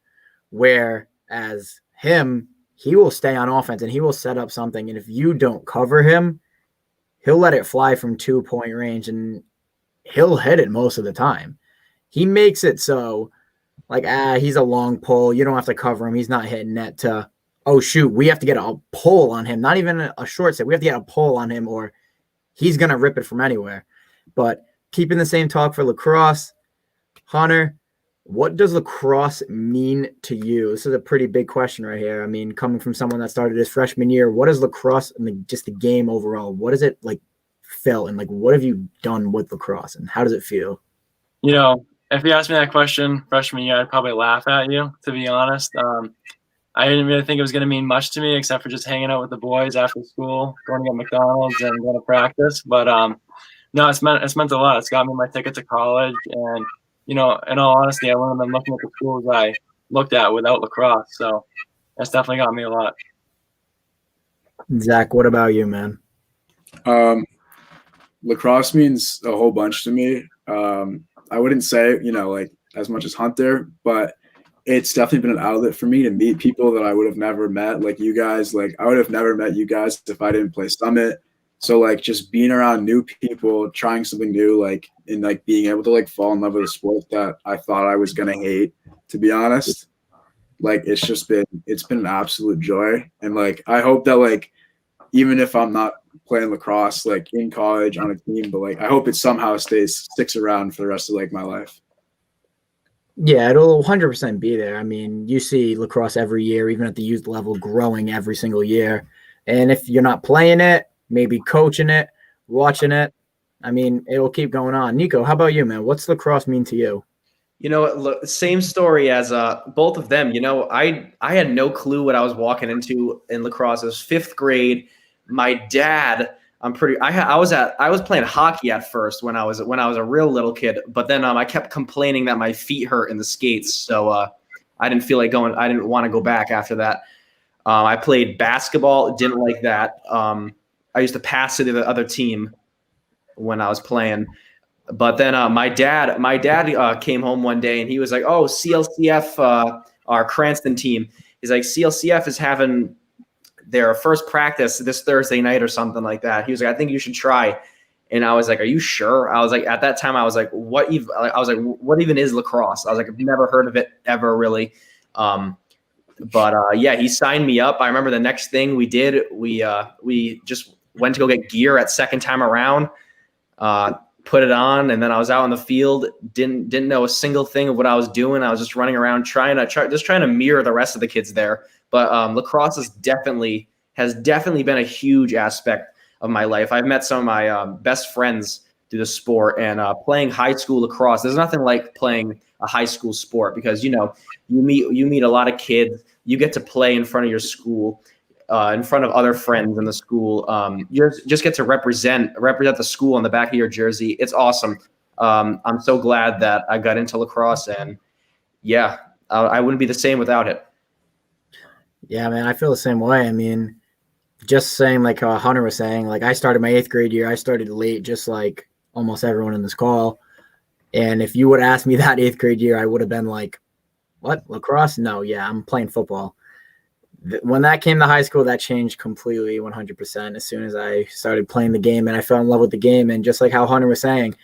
Whereas him, he will stay on offense and he will set up something. And if you don't cover him, he'll let it fly from 2-point range and he'll hit it most of the time. He makes it so he's a long pole. You don't have to cover him. He's not hitting net to, oh, shoot, we have to get a pull on him. Not even a short set. We have to get a pull on him or he's going to rip it from anywhere. But keeping the same talk for lacrosse, Hunter, what does lacrosse mean to you? This is a pretty big question right here. I mean, coming from someone that started his freshman year, what is lacrosse and just the game overall? What does it feel? And what have you done with lacrosse and how does it feel? If you asked me that question freshman year, I'd probably laugh at you, to be honest. I didn't really think it was going to mean much to me except for just hanging out with the boys after school, going to get McDonald's and going to practice. But no, it's meant a lot. It's got me my ticket to college. And, in all honesty, I wouldn't have been looking at the schools I looked at without lacrosse. So that's definitely got me a lot. Zach, what about you, man? Lacrosse means a whole bunch to me. I wouldn't say, as much as Hunter, but it's definitely been an outlet for me to meet people that I would have never met, like you guys. I would have never met you guys if I didn't play Summit. So just being around new people, trying something new, and being able to fall in love with a sport that I thought I was gonna hate, to be honest. It's been an absolute joy. And I hope that even if I'm not playing lacrosse in college on a team, but I hope it somehow sticks around for the rest of my life. Yeah, it'll 100% be there. I mean, you see lacrosse every year, even at the youth level, growing every single year. And if you're not playing it, maybe coaching it, watching it, I mean, it'll keep going on. Nico, how about you, man? What's lacrosse mean to you? Look, same story as both of them. I had no clue what I was walking into in lacrosse. It was 5th grade. My dad, I was playing hockey at first when I was a real little kid, but then I kept complaining that my feet hurt in the skates, so I didn't feel like going. I didn't want to go back after that. I played basketball, didn't like that. I used to pass to the other team when I was playing. But then my dad came home one day and he was like, "Oh, CLCF, our Cranston team." He's like, "CLCF is having their first practice this Thursday night or something like that." He was like, "I think you should try." And I was like, "Are you sure?" I was like, at that time, I was like, "What even?" I was like, "What even is lacrosse?" I was like, "I've never heard of it ever, really." But yeah, he signed me up. I remember the next thing we did, we just went to go get gear at second time around. Put it on, and then I was out in the field. Didn't know a single thing of what I was doing. I was just running around trying to mirror the rest of the kids there. But lacrosse has definitely been a huge aspect of my life. I've met some of my best friends through the sport, and playing high school lacrosse. There's nothing like playing a high school sport because you meet a lot of kids. You get to play in front of your school. In front of other friends in the school. You just get to represent the school on the back of your jersey. It's awesome. I'm so glad that I got into lacrosse, and yeah, I wouldn't be the same without it. Yeah, man, I feel the same way. I mean, just saying like Hunter was saying, like I started my 8th grade year. I started late, just like almost everyone in this call. And if you would ask me that 8th grade year, I would have been like, what, lacrosse? No, yeah, I'm playing football. When that came to high school, that changed completely 100% as soon as I started playing the game and I fell in love with the game. And just like how Hunter was saying,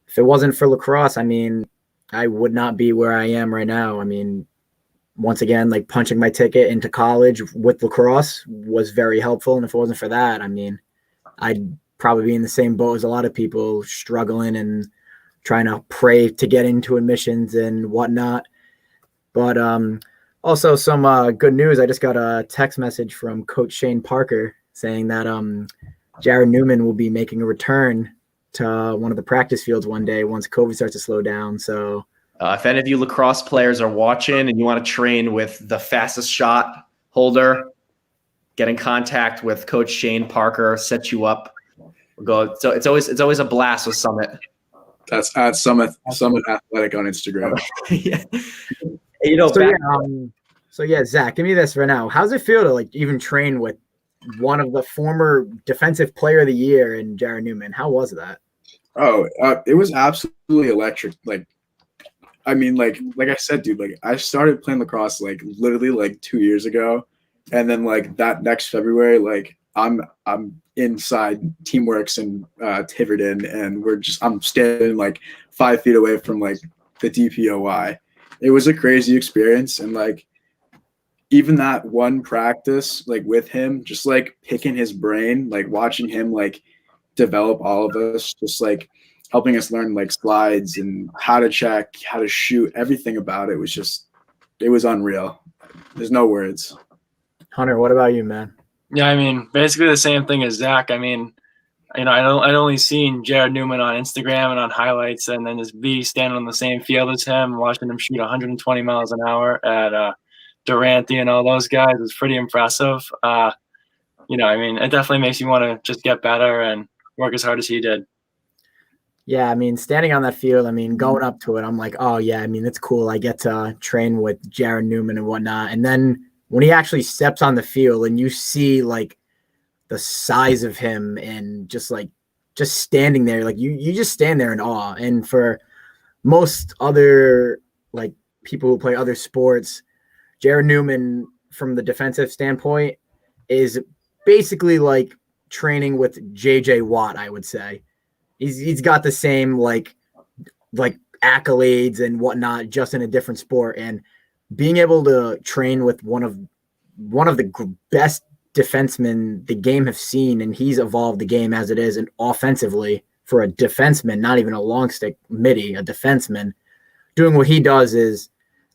if it wasn't for lacrosse, I mean, I would not be where I am right now. I mean, once again, like punching my ticket into college with lacrosse was very helpful. And if it wasn't for that, I mean, I'd probably be in the same boat as a lot of people, struggling and trying to pray to get into admissions and whatnot. But also, some good news. I just got a text message from Coach Shane Parker saying that Jared Newman will be making a return to one of the practice fields one day once COVID starts to slow down. So if any of you lacrosse players are watching and you want to train with the fastest shot holder, get in contact with Coach Shane Parker, set you up. Go. So it's always a blast with Summit. That's at Summit Athletic on Instagram. Yeah. So yeah, Zach, give me this right now. How's it feel to like even train with one of the former defensive player of the year in Jared Newman? How was that? Oh, it was absolutely electric. Like, I mean, like I said, dude, like I started playing lacrosse like literally like 2 years ago. And then like that next February, like I'm inside Teamworks in Tiverton, and I'm standing like 5 feet away from like the DPOY. It was a crazy experience, and like even that one practice like with him, just like picking his brain, like watching him like develop all of us, just like helping us learn like slides and how to check, how to shoot, everything about it was unreal. There's no words. Hunter, what about you, man? Yeah, I mean, basically the same thing as Zach. I mean, I'd only seen Jared Newman on Instagram and on highlights, and then just be standing on the same field as him, watching him shoot 120 miles an hour at Durante and all those guys was pretty impressive. I mean, it definitely makes you want to just get better and work as hard as he did. Yeah, I mean, standing on that field, I mean, going up to it, I'm like, oh yeah, I mean, it's cool. I get to train with Jared Newman and whatnot. And then when he actually steps on the field and you see like the size of him and just standing there, like you just stand there in awe. And for most other like people who play other sports, Jared Newman from the defensive standpoint is basically like training with JJ Watt, I would say. He's got the same like accolades and whatnot, just in a different sport. And being able to train with one of the best defensemen the game have seen, and he's evolved the game as it is, and offensively for a defenseman, not even a long stick midi, a defenseman, doing what he does is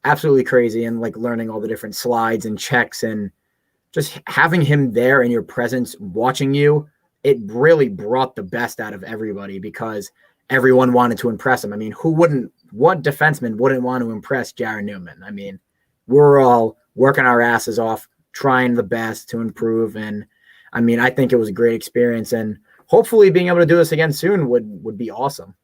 absolutely crazy. And like learning all the different slides and checks and just having him there in your presence, watching you, it really brought the best out of everybody because everyone wanted to impress him. I mean, what defenseman wouldn't want to impress Jared Newman? I mean, we're all working our asses off, trying the best to improve. And I mean, I think it was a great experience, and hopefully being able to do this again soon would be awesome.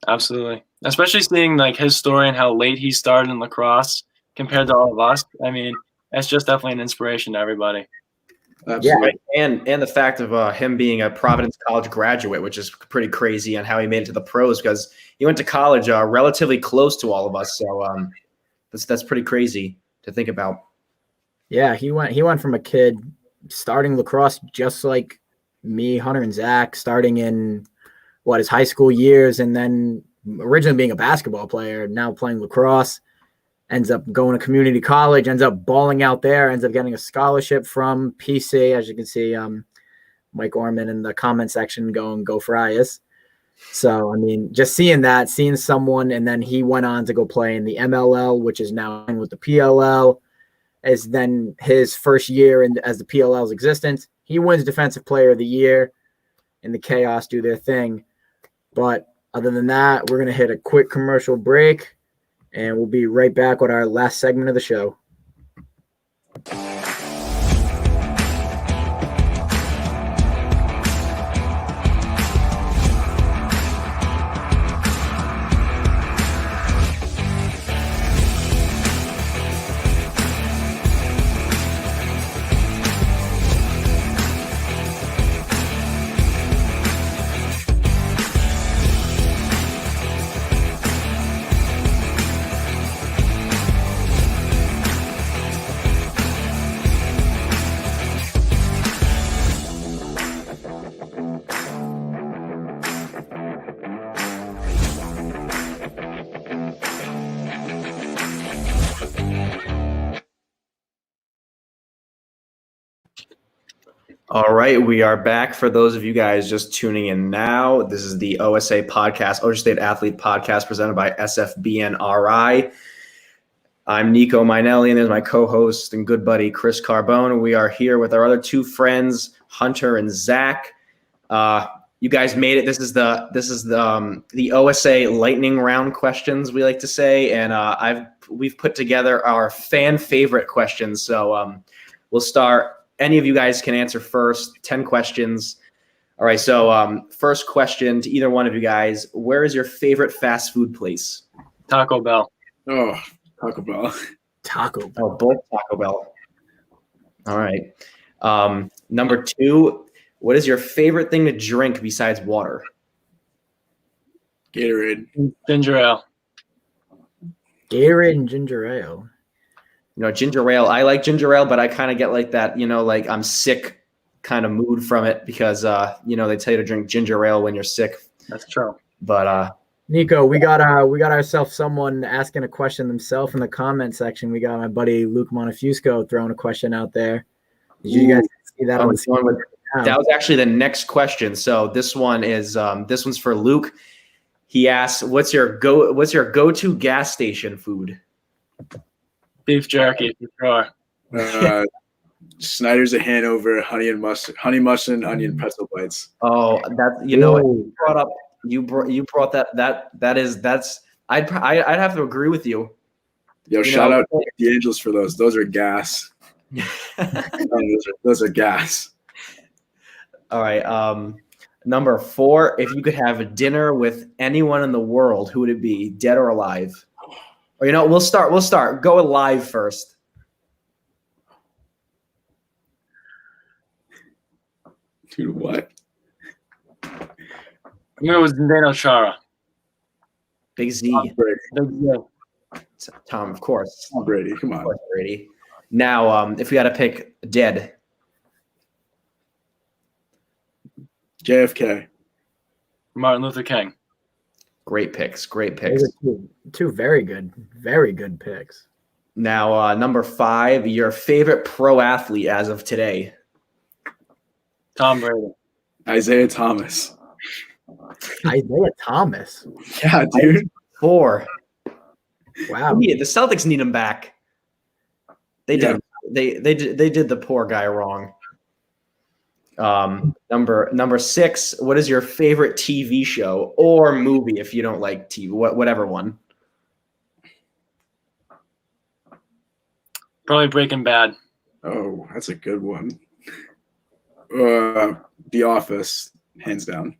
Absolutely. Especially seeing like his story and how late he started in lacrosse compared to all of us. I mean, it's just definitely an inspiration to everybody. Absolutely. And the fact of him being a Providence College graduate, which is pretty crazy, and how he made it to the pros because he went to college relatively close to all of us. So that's pretty crazy to think about. Yeah, he went from a kid starting lacrosse just like me, Hunter, and Zach, starting in his high school years, and then originally being a basketball player, now playing lacrosse. Ends up going to community college, ends up balling out there, ends up getting a scholarship from PC. As you can see, Mike Orman in the comment section going, "Go Friars." So, I mean, just seeing someone, and then he went on to go play in the MLL, which is now with the PLL, as then his first year as the PLL's existence. He wins Defensive Player of the Year, and the Chaos do their thing. But other than that, we're going to hit a quick commercial break, and we'll be right back with our last segment of the show. All right, we are back. For those of you guys just tuning in now, this is the OSA podcast, Ocean State Athlete Podcast, presented by SFBNRI. I'm Nico Minelli, and there's my co-host and good buddy Chris Carbone. We are here with our other two friends, Hunter and Zach. You guys made it. This is the OSA lightning round questions, we like to say, and we've put together our fan favorite questions. So we'll start. Any of you guys can answer first. 10 questions. All right. So first question to either one of you guys: where is your favorite fast food place? Taco Bell. Oh, Taco Bell. Taco Bell. Oh, both Taco Bell. All right. Number two: what is your favorite thing to drink besides water? Gatorade. Ginger ale. Gatorade and ginger ale. Ginger ale. I like ginger ale, but I kind of get like that, like I'm sick kind of mood from it because, they tell you to drink ginger ale when you're sick. That's true. But Nico, we got ourselves someone asking a question themselves in the comment section. We got my buddy Luke Monefusco throwing a question out there. Did you guys see that? That was actually the next question. So this one's for Luke. He asks, "What's your go-to gas station food?" Beef jerky for sure. Snyder's of Hanover, honey mustard, and onion pretzel bites. Oh, that you brought up. You brought that's. I'd have to agree with you. Yo, shout out to the Angels for those. Those are gas. those are gas. All right. Number 4. If you could have a dinner with anyone in the world, who would it be, dead or alive? Or we'll start. Go live first. Dude, what? I'm gonna go with Zdeno Chara. Big Z. Tom, of course. Tom Brady, come on. Brady. Now, if we got to pick dead. JFK. Martin Luther King. Great picks. Those are two very good picks. Now, number 5, your favorite pro athlete as of today. Tom Brady. Isaiah Thomas. Isaiah Thomas. Yeah, dude. 4. Wow. Yeah, the Celtics need him back. They did. They did the poor guy wrong. Number 6, what is your favorite TV show or movie if you don't like TV, whatever one? Probably Breaking Bad. Oh, that's a good one. The Office, hands down.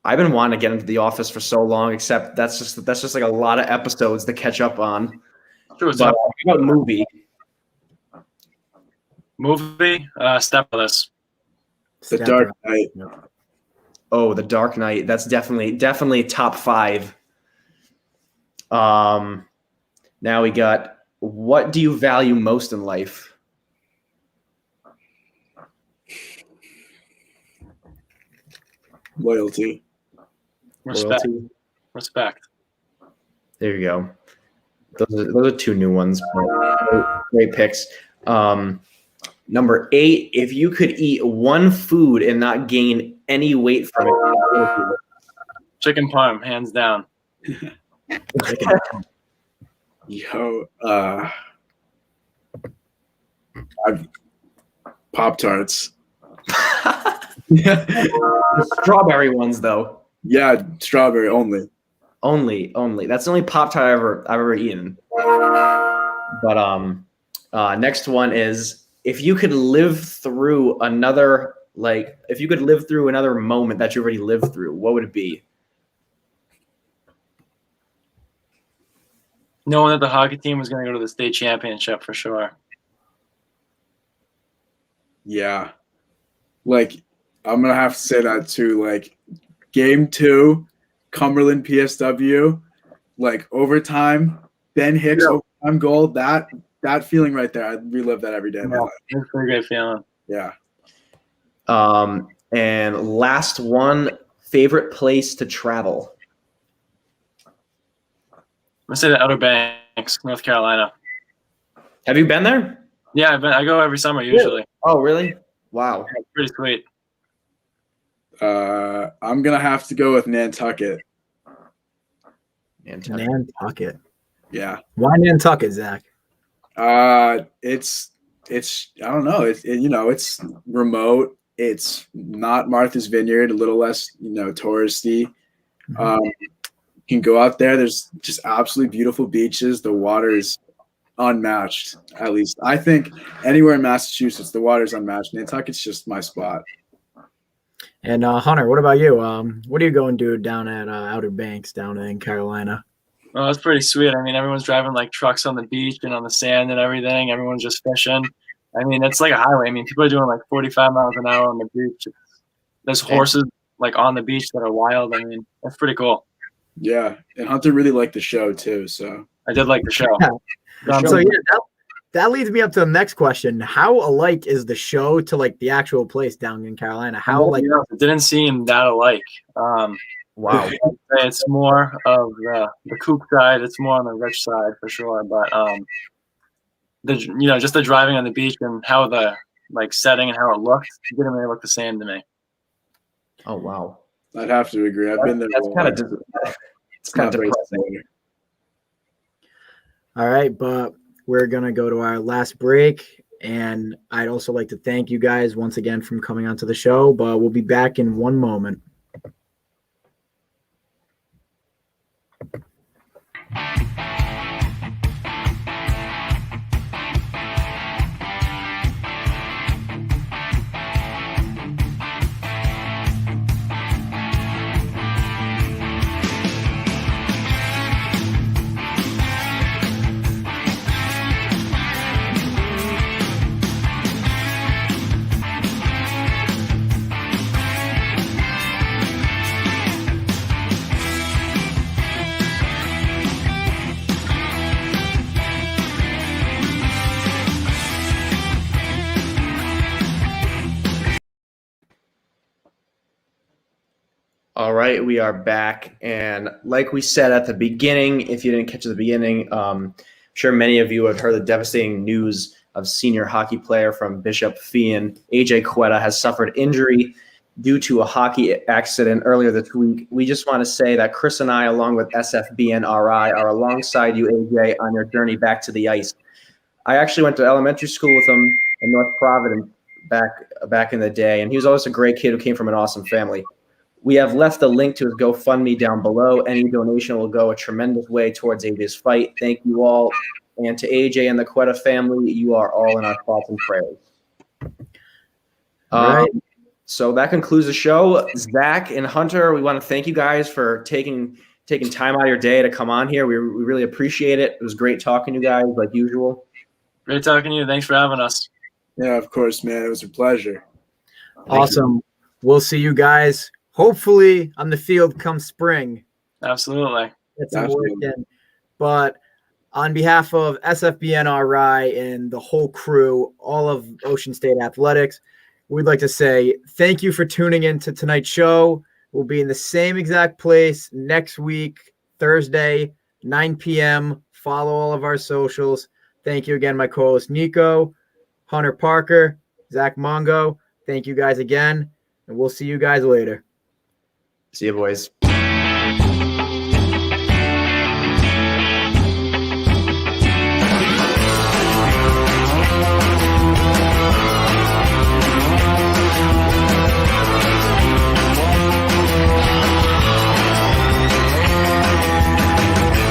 I've been wanting to get into The Office for so long, except that's just like a lot of episodes to catch up on. True. But about movie. Movie, Step Brothers. The Dark Knight. Oh, The Dark Knight. That's definitely top 5. Now we got, what do you value most in life? Loyalty. Respect. Loyalty. Respect. There you go. Those are 2 new ones. Great picks. Number 8, if you could eat one food and not gain any weight from it, what would it Chicken parm, hands down. Yo, Pop-Tarts. be? The strawberry ones, though. Yeah, strawberry only. Only. That's the only Pop-Tart I've ever eaten. But next one is, if you could live through another moment that you already lived through, what would it be? Knowing that the hockey team was going to go to the state championship for sure. Yeah. Like, I'm going to have to say that too. Like, game 2, Cumberland PSW, like overtime, Ben Hicks overtime goal, that feeling right there, I relive that every day of my life. It's a great feeling. Yeah. And last one, favorite place to travel. I'm going to say the Outer Banks, North Carolina. Have you been there? Yeah, I go every summer usually. Oh, really? Wow. It's pretty sweet. I'm going to have to go with Nantucket. Nantucket. Yeah. Why Nantucket, Zach? It's I don't know. It's remote. It's not Martha's Vineyard, a little less, touristy. You can go out there. There's just absolutely beautiful beaches. The water is unmatched. At least I think anywhere in Massachusetts, the water is unmatched. Nantucket's just my spot. And Hunter, what about you? What are you going to do down at Outer Banks down in Carolina? Oh, it's pretty sweet. I mean, everyone's driving like trucks on the beach and on the sand and everything. Everyone's just fishing. I mean, it's like a highway. I mean, people are doing like 45 miles an hour on the beach. There's horses like on the beach that are wild. I mean, that's pretty cool. Yeah, and Hunter really liked the show too. So I did like the show. So yeah, that leads me up to the next question. How alike is the show to like the actual place down in Carolina? How like it didn't seem that alike. Wow. It's more of the kook side. It's more on the rich side for sure. But just the driving on the beach and how the like setting and how it looked didn't really look the same to me. Oh, wow. I'd have to agree. I've been there. It's kind of depressing. All right, but we're going to go to our last break, and I'd also like to thank you guys once again for coming onto the show, but we'll be back in one moment. All right, we are back. And like we said at the beginning, if you didn't catch the beginning, I'm sure many of you have heard the devastating news of senior hockey player from Bishop Fian, AJ Quetta, has suffered injury due to a hockey accident earlier this week. We just want to say that Chris and I, along with SFBNRI, are alongside you, AJ, on your journey back to the ice. I actually went to elementary school with him in North Providence back in the day, and he was always a great kid who came from an awesome family. We have left a link to his GoFundMe down below. Any donation will go a tremendous way towards AJ's fight. Thank you all. And to AJ and the Quetta family, you are all in our thoughts and prayers. All right. So that concludes the show. Zach and Hunter, we want to thank you guys for taking time out of your day to come on here. We really appreciate it. It was great talking to you guys like usual. Great talking to you. Thanks for having us. Yeah, of course, man. It was a pleasure. Awesome. We'll see you guys hopefully on the field come spring. Absolutely. Get some work Absolutely. in. But on behalf of SFBNRI and the whole crew, all of Ocean State Athletics, we'd like to say thank you for tuning in to tonight's show. We'll be in the same exact place next week, Thursday, 9 p.m. Follow all of our socials. Thank you again, my co-host Nico, Hunter Parker, Zach Mongeau. Thank you guys again, and we'll see you guys later. See you, boys.